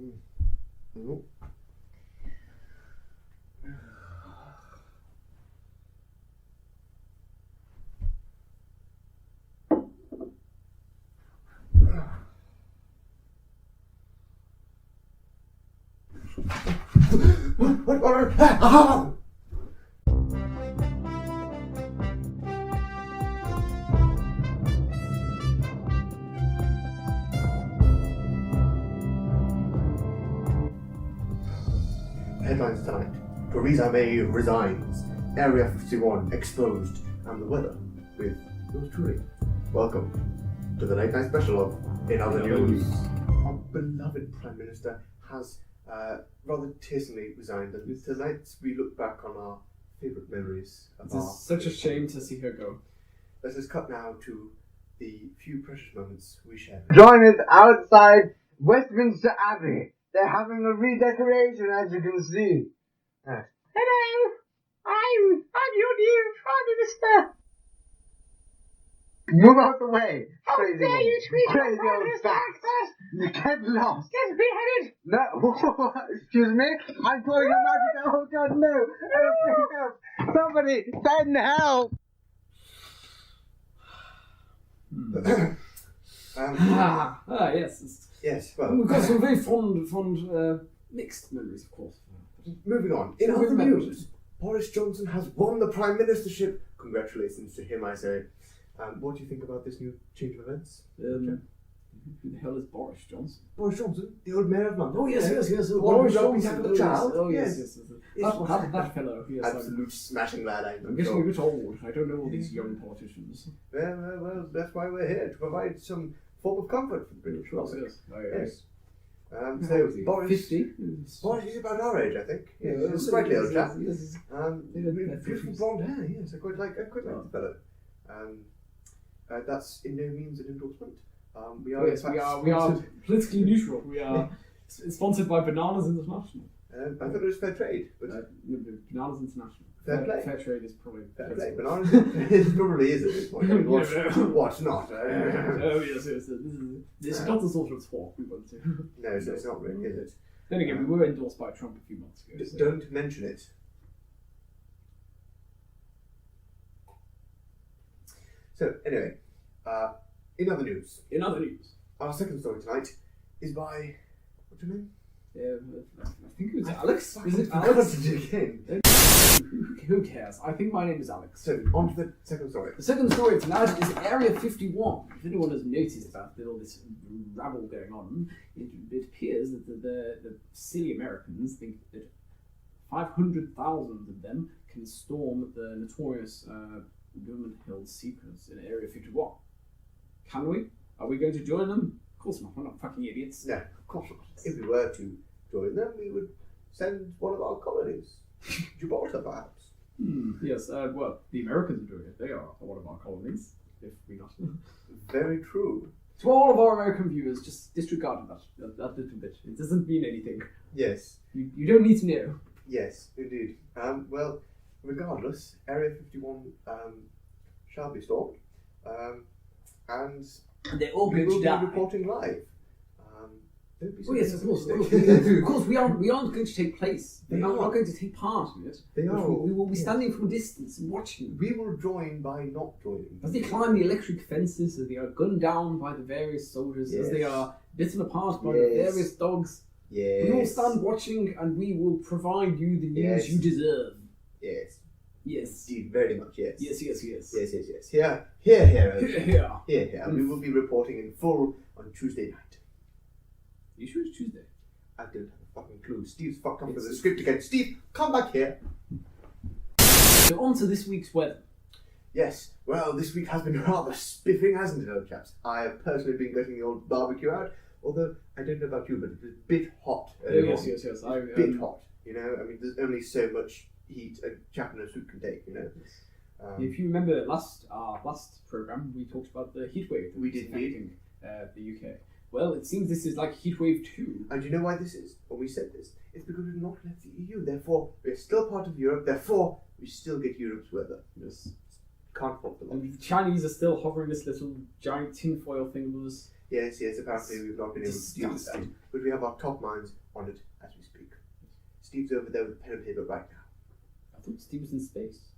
Oh. What? Headlines tonight. Theresa May resigns. Area 51 exposed. And the weather with yours truly. Welcome to the late night special of In Other News. Our beloved Prime Minister has rather tearsomely resigned, and tonight we look back on our favourite memories of It's such a shame to see her go. Let us cut now to the few precious moments we shared. Join us outside Westminster Abbey. They're having a redecoration, as you can see. Hello, I'm your new Prime Minister. Move out the way. How dare you speak to Crazy Prime old Minister like that? Get lost. Get beheaded. No, excuse me. I'm calling a magic. Oh God, no! Help! Somebody send help! Yes. Yes, well, We've got some very fond, mixed memories, of course. moving on. In other news, Boris Johnson has won the Prime Ministership. Congratulations to him, I say. What do you think about this new change of events? Who the hell is Boris Johnson? Boris Johnson, the old mayor of London. Oh, yes. The one who Boris got Johnson. the child. Oh, yes. That fellow. Yes, Absolute smashing lad, I'm getting a bit old. I don't know all these young politicians. Well, that's why we're here, to provide some form of comfort for the British public. Yes. So, Boris... 50? Boris, he's about our age, I think. Yeah, he's a slightly old chap. Beautiful blonde hair, yes. I quite like the fellow. That's in no means an endorsement. We are politically neutral. We are sponsored by Bananas International. I thought it was fair trade. But Bananas International. Fair play. Fair trade is probably fair play. Bananas it probably is at this point. I mean, what's not? Oh yes. This is not the sort of talk we want to. No, so it's not really, is it? Then again, we were endorsed by Trump a few months ago. Don't mention it. So anyway, in other news, our second story tonight is by what's your name? I think it was Alex. Was it Alex again? Who cares? I think my name is Alex. So on to the second story. The second story tonight is Area 51. If anyone has noticed about all this rabble going on, it appears that the silly Americans think that 500,000 of them can storm the notorious government-held secrets in Area 51. Can we? Are we going to join them? Of course not. We're not fucking idiots. No, of course not. If we were to join them, we would send one of our colonies. Gibraltar, perhaps. Yes, well, the Americans are doing it. They are one of our colonies, if we not. Very true. To all of our American viewers, just disregard that little bit. It doesn't mean anything. Yes. You don't need to know. Yes, indeed. Well, regardless, Area 51 shall be stormed, and they're all we going will to be die. reporting live. Don't be so Yes, of course. pessimistic. Of course, we aren't going to take place. We are not going to take part in it. They are. We will be standing from a distance and watching. We will join by not joining. As they climb the electric fences, as they are gunned down by the various soldiers, as they are bitten apart by the various dogs. Yes. We will stand watching, and we will provide you the news you deserve. Yes. Yes. Indeed, very much yes. Yes. Here. Here. And we will be reporting in full on Tuesday night. You sure it's Tuesday? I don't have a fucking clue. Steve's fucked up with the script again. Steve, come back here. So on to this week's weather. Yes, well, this week has been rather spiffing, hasn't it, old chaps? I have personally been getting the old barbecue out, although I don't know about you, but it was a bit hot. Yes. A bit hot, you know? I mean, there's only so much heat a chap in a suit can take, you know? If you remember our last programme, we talked about the heat wave that we was did affecting the UK. Well, it seems this is like heat wave 2. And do you know why this is? When we said this, it's because we've not left the EU. Therefore, we're still part of Europe. Therefore, we still get Europe's weather. Yes. Can't fault them. And the Chinese are still hovering this little giant tinfoil thing above us. Yes, apparently we've not been able to deal with that. Disgusting. But we have our top minds on it as we speak. Steve's over there with pen and paper right now. I thought Steve was in space.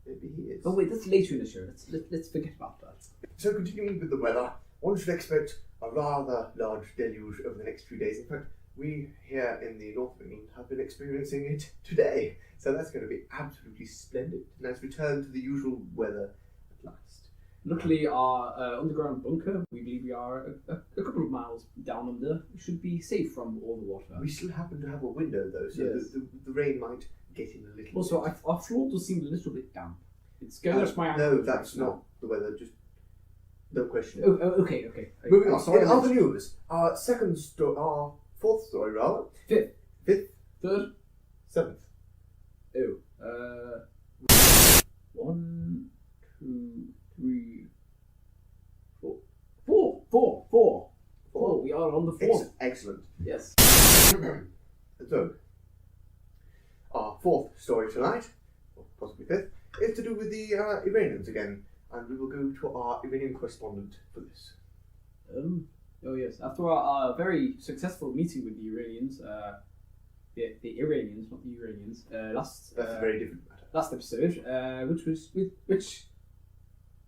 Maybe he is. Oh wait, that's later in the show. Let's forget about that. So continuing with the weather, one should expect a rather large deluge over the next few days. In fact, we here in the north of England have been experiencing it today. So that's going to be absolutely splendid. Let's return to the usual weather at last. Luckily, our underground bunker, we believe we are a couple of miles down under, should be safe from all the water. We still happen to have a window though, so Yes. the rain might get in a little Also, bit. our floor does seem a little bit damp. It's going up my No, ankles that's right now. not the weather, just no question. Oh, okay. Moving on. Sorry, In other news, our fourth story rather. Fifth. Third. Seventh. Oh. 1, 2, 3, 4. Four. We are on the fourth. Excellent. Yes. So, our fourth story tonight, or possibly fifth, is to do with the Iranians again, and we will go to our Iranian correspondent for this. Oh yes. After our very successful meeting with the Iranians, the Iranians, not the Iranians, That's a very different matter. last episode, which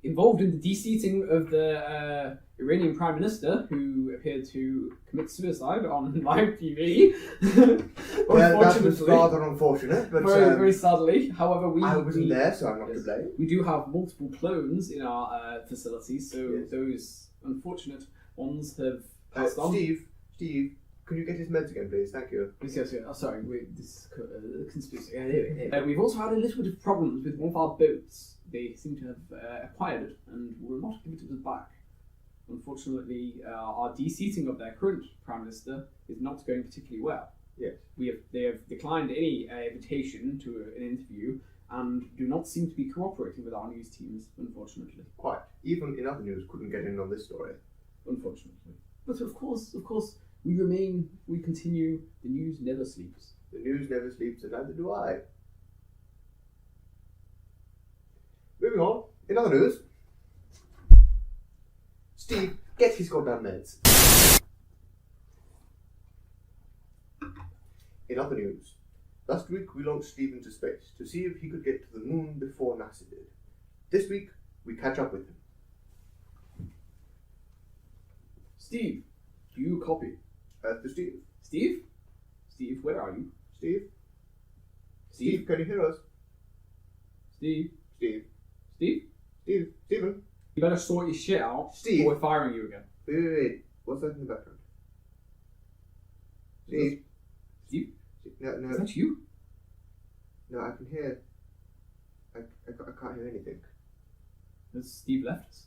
involved in the de-seating of the Iranian Prime Minister, who appeared to commit suicide on live TV. Well, that was Unfortunately, rather unfortunate, but very sadly. However, I wasn't there, so I'm not to yes, blame. we do have multiple clones in our facility, so Yes. those unfortunate ones have passed on. Steve, can you get his meds again, please? Thank you. Yes. Oh, sorry, this is conspiracy. Anyway, we've also had a little bit of problems with one of our boats. They seem to have acquired it and will not give it to us back. Unfortunately, our de-seating of their current Prime Minister is not going particularly well. Yes. They have declined any invitation to an interview and do not seem to be cooperating with our news teams, unfortunately. Quite. Even in other news, couldn't get in on this story. Unfortunately. But of course, we continue, the news never sleeps. The news never sleeps, and neither do I. Moving on, in other news, Steve, get his goddamn meds. In other news, last week we launched Steve into space to see if he could get to the moon before NASA did. This week, we catch up with him. Steve, do you copy? To Steve. Steve? Steve, where are you? Steve? Steve, can you hear us? Steve? Steve? Steve? Steve? Stephen? You better sort your shit out, Steve. or we're firing you again. Wait. What's that in the background? Steve? Steve? No, Is that you? no, I can hear. I can't hear anything. Has Steve left us?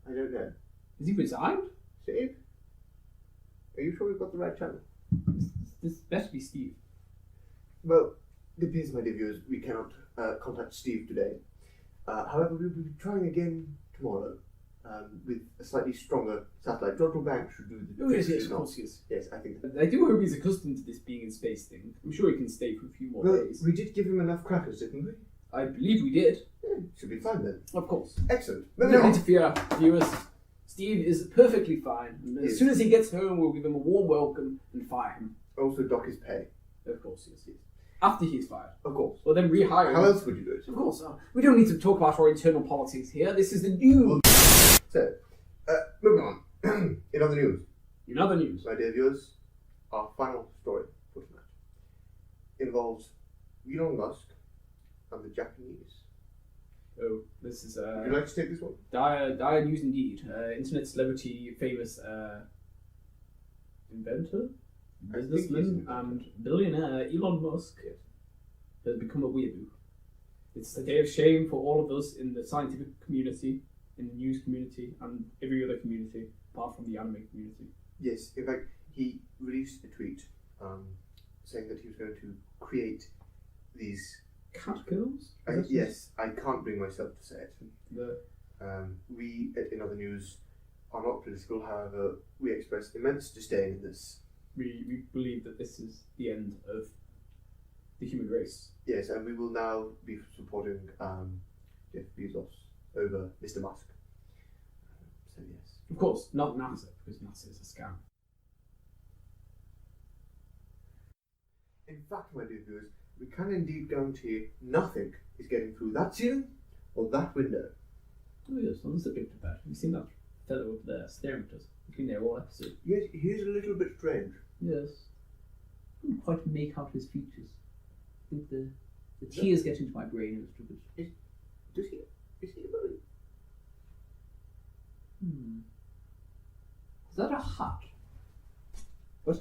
I don't know. Has he resigned? Steve? Are you sure we've got the right channel? This better be Steve. Well, it appears, my dear viewers, we cannot contact Steve today. However, we'll be trying again tomorrow with a slightly stronger satellite. John Bank should do the Oh, yes, trick, of not- course he is. Yes, I think that. I do hope he's accustomed to this being in space thing. I'm sure he can stay for a few more Well, days. we did give him enough crackers, didn't we? I believe we did. Yeah, should be fine then. Of course. Excellent. No Moving need on. to fear, viewers. Steve is perfectly fine. And as Yes. soon as he gets home, we'll give him a warm welcome and fire him. Also, dock his pay. Of course, yes. After he's fired. Of course. Well, then rehire him. How else would you do it? Of course. We don't need to talk about our internal politics here. This is the news. So, moving on. In other news, In other news. my dear viewers, our final story for tonight involves Elon Musk and the Japanese. Oh, this is Would you like to take this one? dire news indeed. Internet celebrity, famous inventor, I think businessman, he's an and billionaire Elon Musk has become a weeaboo. It's a day of shame for all of us in the scientific community, in the news community, and every other community apart from the anime community. Yes, in fact, he released a tweet saying that he was going to create these. Catgirls? Yes, I can't bring myself to say it. The We, in other news, are not political, however, we express immense disdain in this. we believe that this is the end of the human race. Yes, and we will now be supporting Jeff Bezos over Mr. Musk. So yes. Of course, not NASA, because NASA is a scam. In fact, my dear viewers, we can indeed guarantee nothing is getting through that ceiling or that window. Oh yes, on the subject of that, have you seen that fellow over there staring at us? He's been there all episode. Yes, he is a little bit strange. Yes. I couldn't quite make out his features. I think the tears get into my brain a little bit. Is he very... Is that a hat? What?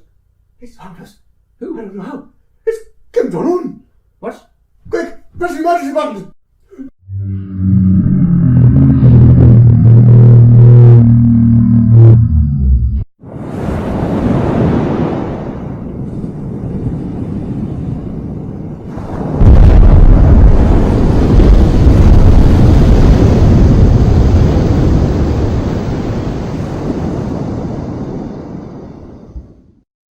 He's found us. Who? I don't know how. It's Kim Jong-un! What? Quick! Press the emergency button!